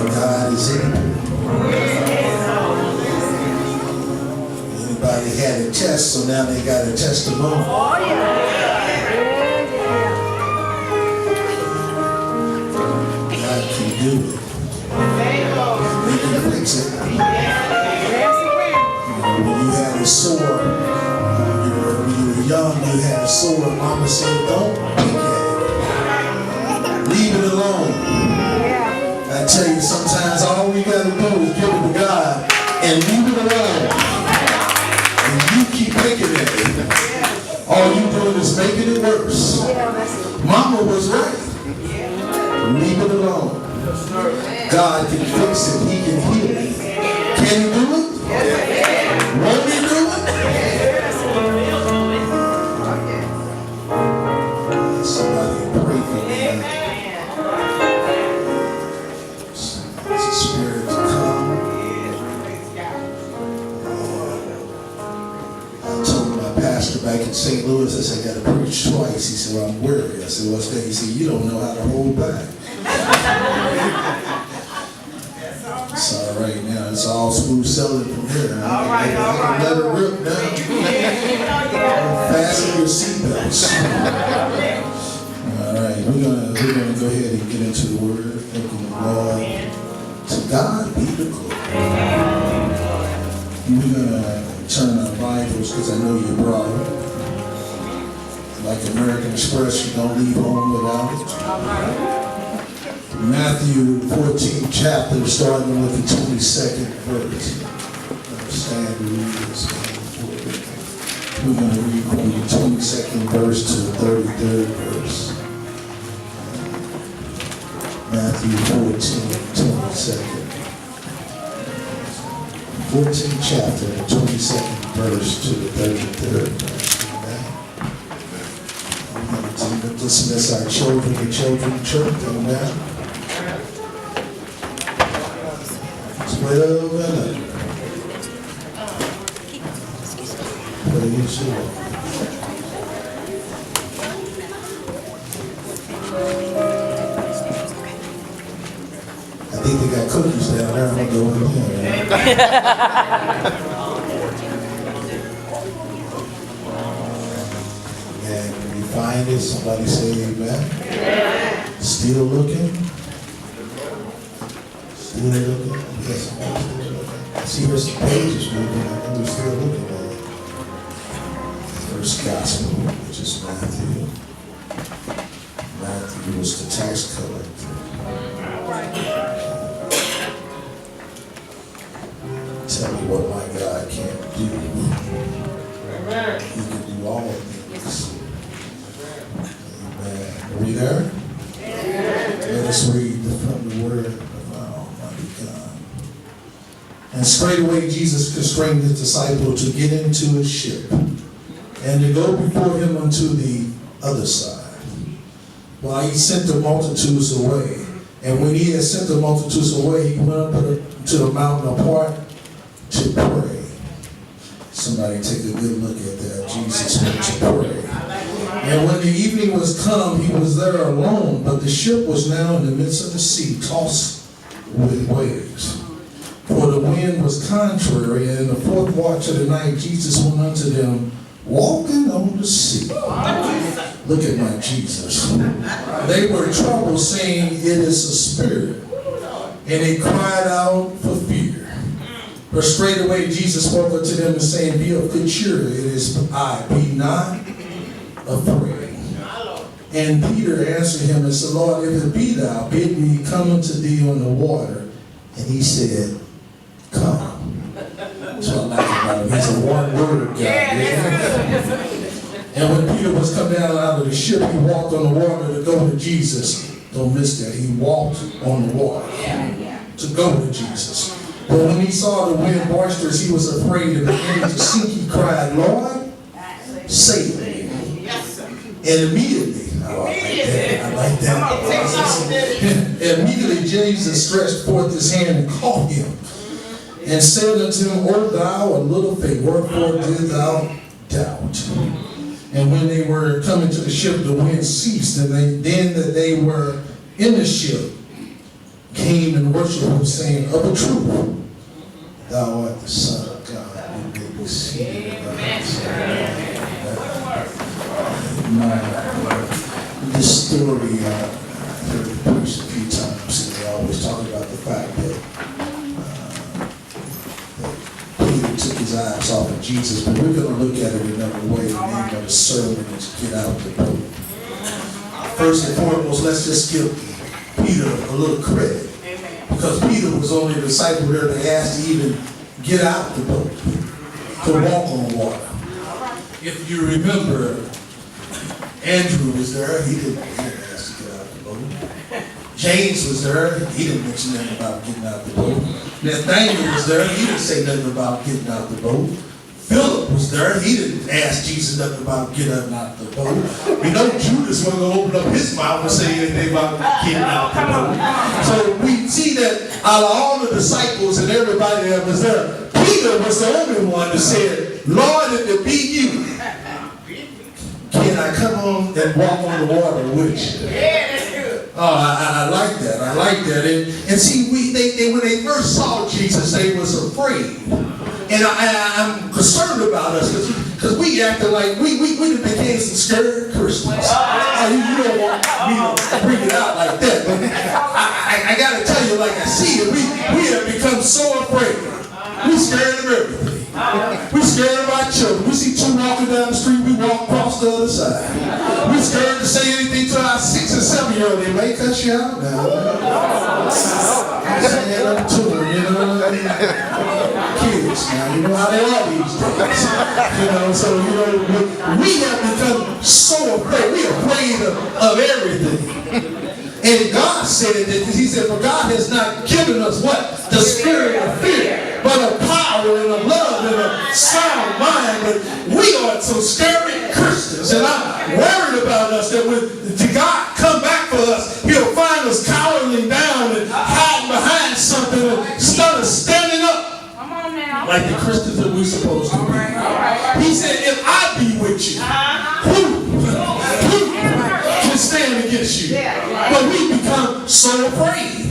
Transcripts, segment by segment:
Our God is able. Anybody had a test, so now they got a testimony. Oh, yeah. God can do it. He can fix it. When you had a sore, when you were young, you had a sore, mama said, don't pick at it. Leave it alone. I tell you, sometimes all we got to do is give it to God and leave it alone. And you keep picking at it. All you doing is making it worse. Mama was right. Leave it alone. God can fix it. He can heal it. Can he do it? Won't he do it? Somebody pray for me. It's a spirit to come. I told my pastor back in St. Louis, I said, I got to preach twice. He said, well, I'm weary. I said, what's that? He said, you don't know how to hold back. It's all right now. It's all smooth sailing from here. I can let it rip now. Fasten your seatbelts. All right, we're gonna go ahead and get into the word. Thank you, Lord. To God be the glory. We're gonna turn our Bibles because I know you brought it. Like American Express, you don't leave home without it. Matthew 14th chapter, starting with the 22nd verse. Stand to read this. We're going to read from the 22nd verse to the 33rd verse. Matthew 14th, 14th chapter, the 22nd verse to the 33rd verse. Amen. We're going to dismiss our children, the children's church. Amen. 12 and up. Praise the Lord. I think they got cookies down there. I'm going to go in here. And when you find it, somebody say amen. Still looking? Still looking? Yes, I'm still looking. I see there's some pages moving. I think we're still looking at it. First gospel, which is Matthew. Matthew was the tax collector. Tell me what my God can't do. He can do all things. Amen. Are we there? Let us read from the word of our Almighty God. And straightway Jesus constrained his disciple to get into his ship and to go before him unto the other side, while he sent the multitudes away. And when he had sent the multitudes away, he went up to the mountain apart to pray. Somebody take a good look at that. Jesus went to pray. And when the evening was come, he was there alone, but the ship was now in the midst of the sea, tossed with waves. For the wind was contrary, and in the fourth watch of the night, Jesus went unto them, walking on the sea. Look at my Jesus. They were troubled, saying, it is a spirit. And they cried out for fear. But straightway Jesus spoke unto them, and saying, be of good cheer, it is I, be not afraid. And Peter answered him and said, Lord, if it be thou, bid me come unto thee on the water. And he said, come. That's what I like about him. He's a one-word guy. And when Peter was come down out of the ship, he walked on the water to go to Jesus. Don't miss that. He walked on the water to go to Jesus. But when he saw the wind boisterous, he was afraid and began to sink. He cried, Lord, save me. And immediately, I like that. Immediately Jesus stretched forth his hand and caught him and said unto him, O thou of little faith, wherefore didst thou doubt? And when they were coming to the ship, the wind ceased, and then that they were in the ship, came and worshiped him, saying, of a truth, thou art the Son of God. You may be seated. This story, I've heard it preached a few times, and they always talk about the fact that Peter took his eyes off of Jesus, but we're going to look at it another way. The name of the sermon is Get Out the Boat. First and foremost, let's just give Peter a little credit. Because Peter was only a disciple there that asked to even get out the boat, to walk on water. If you remember, Andrew was there, he didn't ask to get out the boat. James was there, he didn't mention nothing about getting out the boat. Nathaniel was there, he didn't say nothing about getting out the boat. Philip was there, he didn't ask Jesus nothing about getting out the boat. We know Judas wasn't going to open up his mouth and say anything about getting out the boat. So we see that out of all the disciples and everybody that was there, Peter was the only one that said, Lord, if it be you, can I come on and walk on the water with you? Yeah, that's good. Oh, I like that. I like that. And see, when they first saw Jesus, they was afraid. And I'm concerned about us because we acted like we became some scared Christians. You don't want me to bring it out like that, but I got to tell you, like I see it, we have become so afraid. We scared of everything. We scared of our children. We see two walking down the street, we walk across the other side. We scared to say anything to our 6 and 7-year-old. They may cuss you out now. I'm saying up to them, you know. Kids now, you know how they are these days. You know, so you know, we have become so afraid. We're afraid of everything. And God said that, he said, for God has not given us what? The spirit of fear, but of power and of love and a sound mind. But we are some scary Christians. And I'm worried about us that when God come back for us, he'll find us cowering down and hiding behind something instead of standing up like the Christians that we're supposed to be. He said, if I be with you, who can stand against you? But we become so afraid.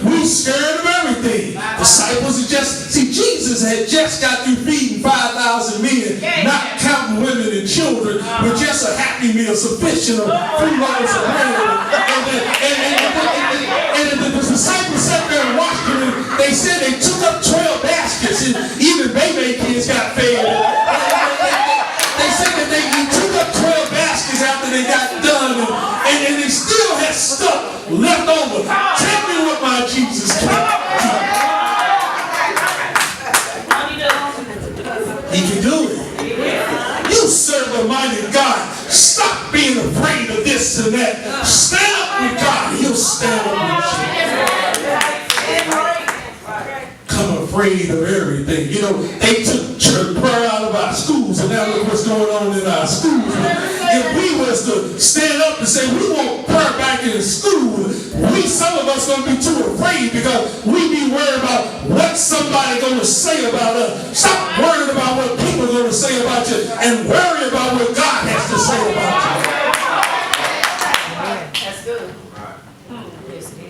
We scared of everything. Disciples are just, see, Jesus had just got through feeding 5,000 men, not counting women and children, with just a happy meal sufficient of 3 loaves of bread. And the disciples sat there and watched him, and they said they took up 12 baskets, and even baby kids got fed. They said that they took up 12 baskets after they got done, and they still had stuff left over. Tell me what my Jesus can do. He can do it. You serve a mighty God. Stop being afraid of this and that. Stand up with God, and he'll stand up with you. Come afraid of everything. You know, they took church prayer out of our schools, and now look what's going on in our schools. If we was to stand up and say we want prayer back in school, some of us gonna be too afraid because we be worried about what somebody gonna say about us. Stop worrying about what people are gonna say about you and worry about what God has to say about you. That's good.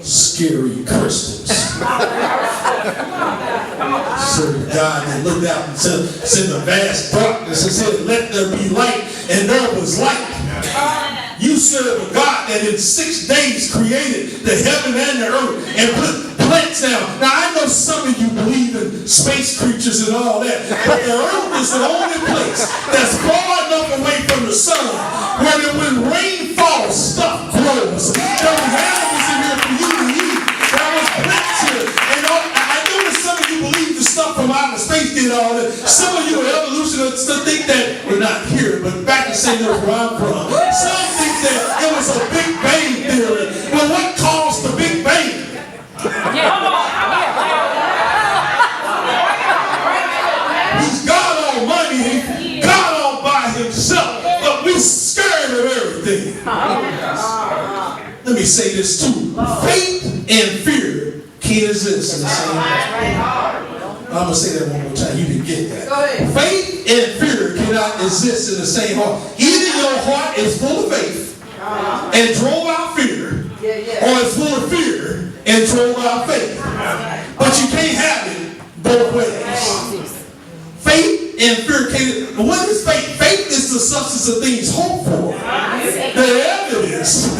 Scary Christians. So God that looked out and said the vast darkness and said, let there be light, and there was light. You serve a God that in 6 days created the heaven and the earth and put planets down. Now I know some of you believe in space creatures and all that, but the earth is the only place that's far enough away from the sun where when rain falls, stuff grows. There was animals in here for you to eat. There was plants here. And I know that some of you believe the stuff from outer space did all that. Some of you are evolutionists still think that we're not here, but back in St. Louis where I'm from, some think that it was a Big Bang theory. Well, what caused the Big Bang? He's God Almighty, God all by himself, but we're scared of everything. Let me say this too. Faith and fear can't exist in the same time. I'm going to say that one more time. You can get that. Faith and fear cannot exist in the same heart. Either your heart is full of faith and drove out fear, or it's full of fear and throw out faith. But you can't have it both ways. Faith and fear can't. What is faith? Faith is the substance of things hoped for. The evidence.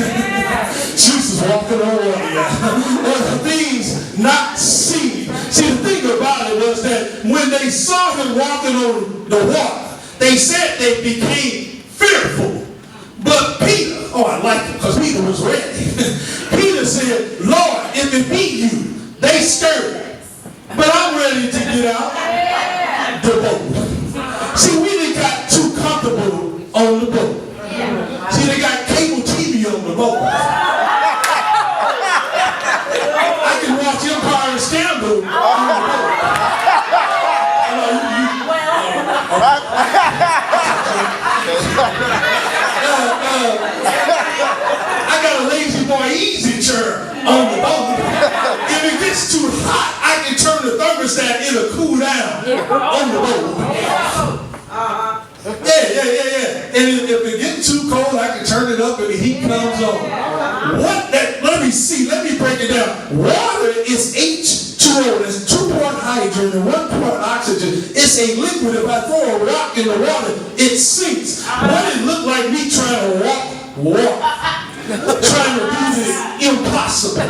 Jesus walking on water. Things not seen. See, the thing about it was that when they saw him walking on the water, they said they became fearful. But Peter, oh, I like it because Peter was ready. Peter said, Lord, if it be you, they scared. But I'm ready to get out the boat. See, we done got too comfortable on the boat. See, they got cable TV on the boat. I can watch Empire and Scandal on the boat. I got a lazy boy easy chair on the boat. If it gets too hot, I can turn the thermostat, it'll cool down on the boat. Yeah. And if it gets too cold, I can turn it up and the heat comes on. Let me break it down. Water is H2O. There's 2 part hydrogen and 1 part oxygen. It's a liquid. If I throw a rock in the water, it sinks. What it look like me trying to walk. Trying to do the impossible.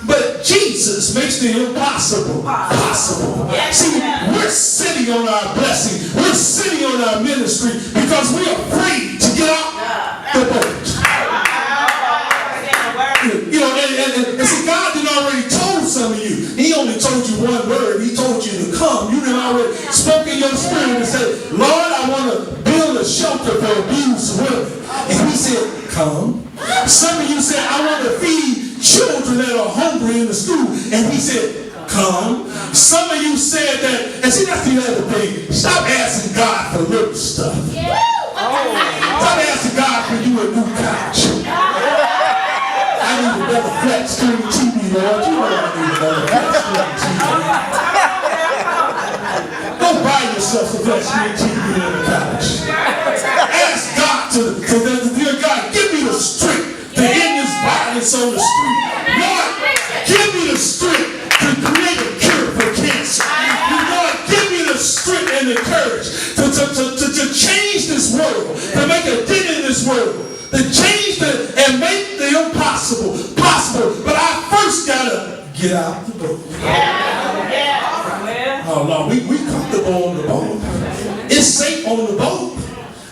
But Jesus makes the impossible possible. See, we're sitting on our blessing. We're sitting on our ministry because we're afraid to get out the boat. You know, and see, God did already told some of you. He only told you one word. He told you to come. You did already spoke in your spirit and said, Lord, I want to build a shelter for abused women. And he said, come. Some of you said, I want to feed children that are hungry in the school. And he said, come. Some of you said that, and see, that's the other thing. Stop asking God for little stuff. Stop asking God for you a new couch. I need another flat screen TV, Lord. You know I need another flat screen TV. Go buy yourself a flat screen TV on the couch. Ask God dear God, give me the strength to end this violence on the street. Lord, give me the strength to create a cure for cancer. Lord, give me the strength and the courage to change this world, to make a dent in this world. To change and make the impossible possible. But I first gotta get out the boat. Oh no, we comfortable on the boat. It's safe on the boat.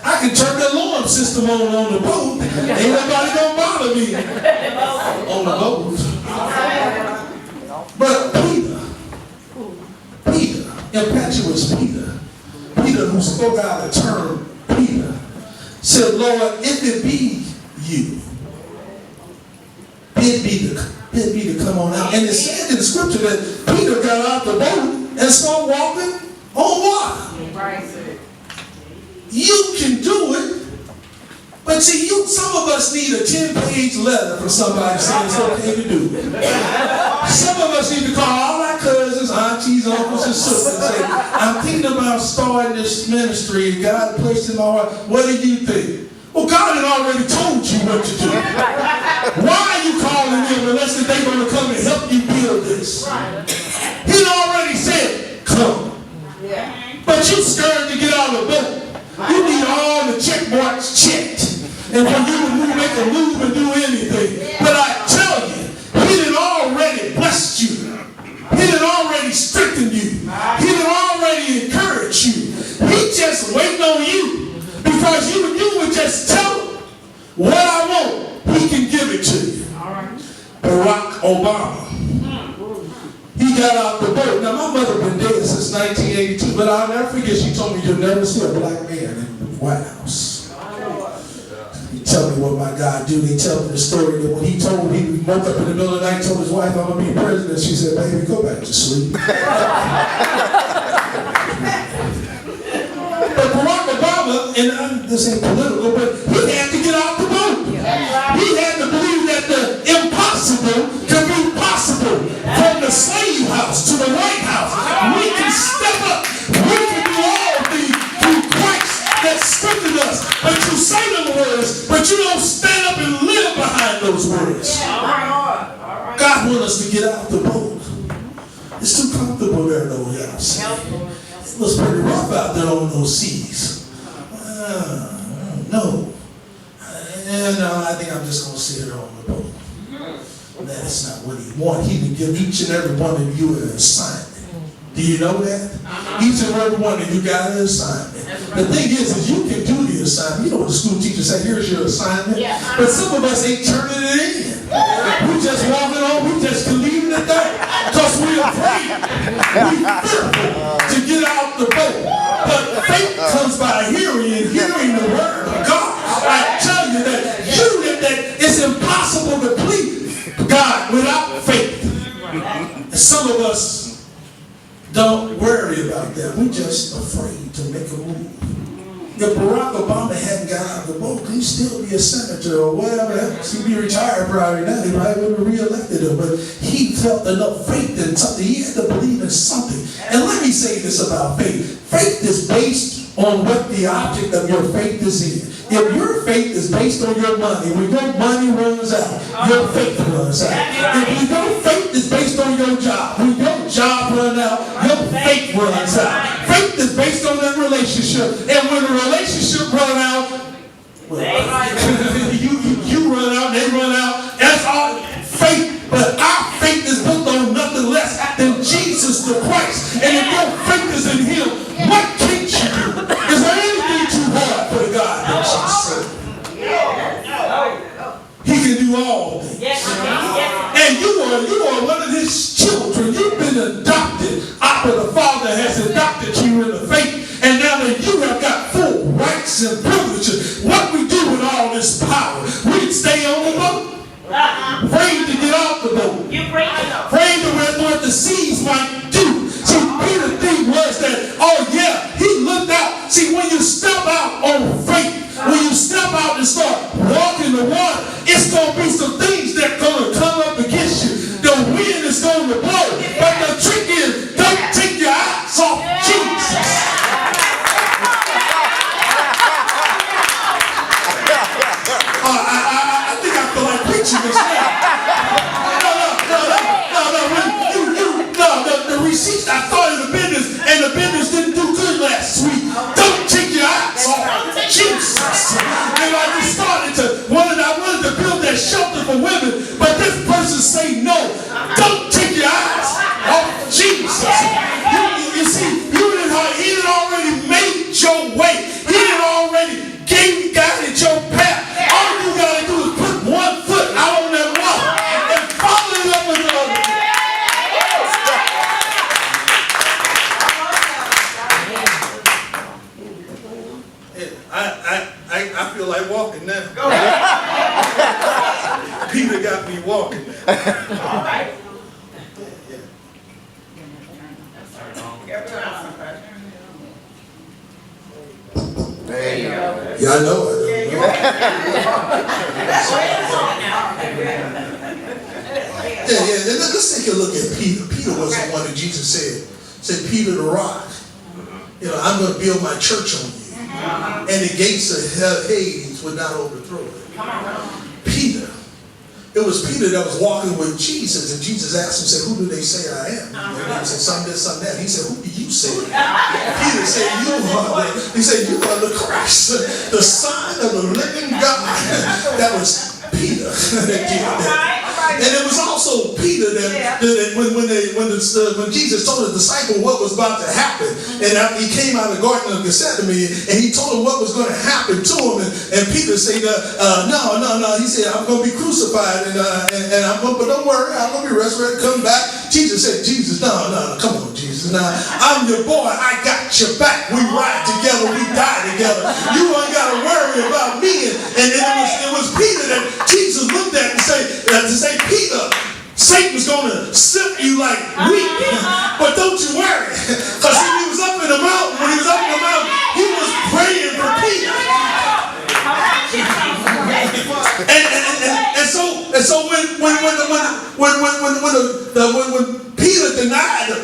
I can turn the alarm system on the boat. Ain't nobody gonna bother me on the boat. But Peter, impetuous Peter who spoke out the term Peter, said, Lord, if it be you, bid me to come on out. And it said in the scripture that Peter got out the boat and started walking on water. You can do it. But see, some of us need a 10-page letter from somebody saying it's okay to do it. Some of us need to call all our cousins, aunties, uncles, and sisters and say, I'm thinking about starting this ministry. God placed in my heart. What do you think? Well, God had already told you what to do. Why are you calling them unless they're going to come and help you build this? He already said, come. But you scared to get out of the boat. You need all the check marks checked. And for you to make a move and do anything. But I tell you, he did already blessed you. He did already strengthen you. He did already encourage you. He just waiting on you. Because you would just tell him what I want, he can give it to you. Barack Obama. He got out the boat. Now, my mother been dead since 1982, but I'll never forget, she told me you'll never see a black man in the White House. He tell me what my God do. He tell me the story that when he woke up in the middle of the night, told his wife, I'm going to be president. She said, baby, go back to sleep. But Barack Obama, and this ain't political, but he had to get out the boat. He had to believe that the impossible can be possible. From the slave house to the White House, we can step up. We can do all things through Christ that strengthened us. But you say them words, but you don't stand up and live behind those words. God wants us us to get out the boat. It's too comfortable there, though, y'all say. It looks pretty rough out there on those seas. No. No, I think I'm just going to sit here on the boat. That's not what he wants. He can give each and every one of you an assignment. Do you know that? Each and every one of you got an assignment. The thing is you can do the assignment. You know what the school teacher said, here's your assignment. But some of us ain't turning it in. We just walking on, we just leaving it there. Because we're afraid. We're fearful to get out the boat. But faith comes by hearing and hearing the word of God. I tell you that it's impossible to please God without faith. And some of us don't worry about that. We're just afraid to make a move. If Barack Obama hadn't got out of the boat, he'd still be a senator or whatever else. He'd be retired probably now. He probably would have re-elected him. But he felt enough faith in something. He had to believe in something. And let me say this about faith. Faith is based on what the object of your faith is in. If your faith is based on your money, when your money runs out, your faith runs out. If your faith is based on your job, when your job runs out, your faith runs out. Faith is based on that relationship. And when the relationship runs out, you run out, they run out. That's all faith. But our faith is built on nothing less than Jesus the Christ. And if your faith is in him, what can't you do? Is there anything too hard for the God that Jesus? He can do all things. And you are one of his children. You've been adopted after the Father has adopted you in the faith. And now that you have got full rights and privileges, what we do with all this power? We stay on the boat. Afraid to get off the boat. Afraid to what the seas might do. See, Peter's thing was that, oh yeah, he looked out. See, when you step out on faith, when you step out and start walking the water, it's going to be some things that are going to come up against you. The wind is going to blow. But the trick is, don't take your eyes off Jesus. I think I feel like preaching this now. The receipts, I started the business, and the business didn't do good last week. Don't take your eyes off Jesus. And I just started I wanted to build that shelter for women, but this person say no. Don't take your eyes off Jesus. You see, he had already made your way. He had already guided your path. All you got to do is put one foot out on that water and follow it up with the other. I feel like walking now. Peter got me walking now. All right. There you go. Yeah, I know it. Let's take a look at Peter. Peter was the one that Jesus said, Peter the rock. I'm going to build my church on you. And the gates of Hades would not overthrow it. Peter. It was Peter that was walking with Jesus, and Jesus asked him, said, who do they say I am? And he said, some this, some that. He said, who do you say? Peter said, you are the Christ, the Son of the living God. That was Peter that did that. And it was also Peter that when Jesus told his disciple what was about to happen, and he came out of the Garden of Gethsemane, and he told him what was going to happen to him, and Peter said, no. He said, I'm going to be crucified, but don't worry, I'm going to be resurrected, come back. Jesus said, no, come on, Jesus. Now, I'm your boy. I got your back. We ride together. We die together. You ain't got to worry about me. And it was Peter that Jesus looked at and say, Peter, Satan's going to sift you like wheat. But don't you worry. Because when he was up in the mountain, he was praying for Peter. And so when Peter denied him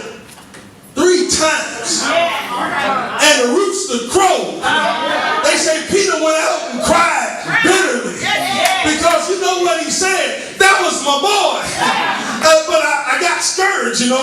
3 times, and the rooster crowed, they say Peter went out and cried bitterly, because you know what he said? That was my boy. But I words, you know.